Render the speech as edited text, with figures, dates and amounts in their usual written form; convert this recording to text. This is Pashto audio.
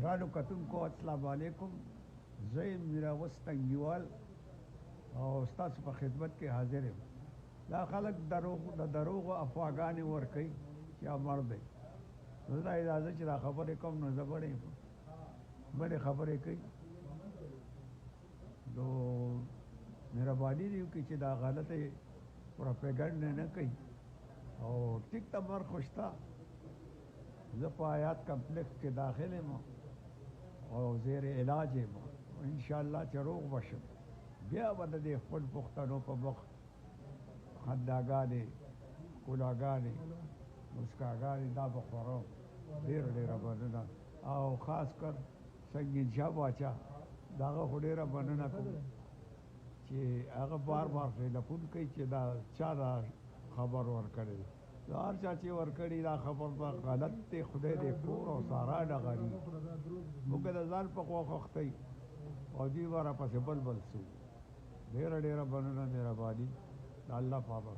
ګرانو کتونکو السلام علیکم. زه یم میراوس تنګیوال او ستاسو په خدمت کې حاضر یم. دا خلک د دروغو افواګانې ورکوي چې امر دی. زه دا اجازه چې دا خبرې کوم نو زه بډې خبرې کوي نو مهرباني دې وکړي چې دا غلطې پروپیګنډ نه کوي او ټیک نمبر خوشته. زه په آیات کمپلیکس کې داخل یم او زیر علاج یم. انشاءالله چې روغ بشم بیا به د دې خپل پښتنو په مخ خنداګانې ښکلاګانې مسکاګانې دا به خورم. ډېره مننه او خاص کر سنګین شاه باچا د هغه خو ډېره مننه کوم چې هغه بار ټېلیفون کوي چې دا چا دا خبر ورکړی دی. دا هر چا چې ورکړي دا خبر به غلط دی. خدای دې کور او سارا ډغري موږ د ځان په خوا خوښتئ او دوی به راپسې بل څه. ډېره مننه مهرباني د الله پامه.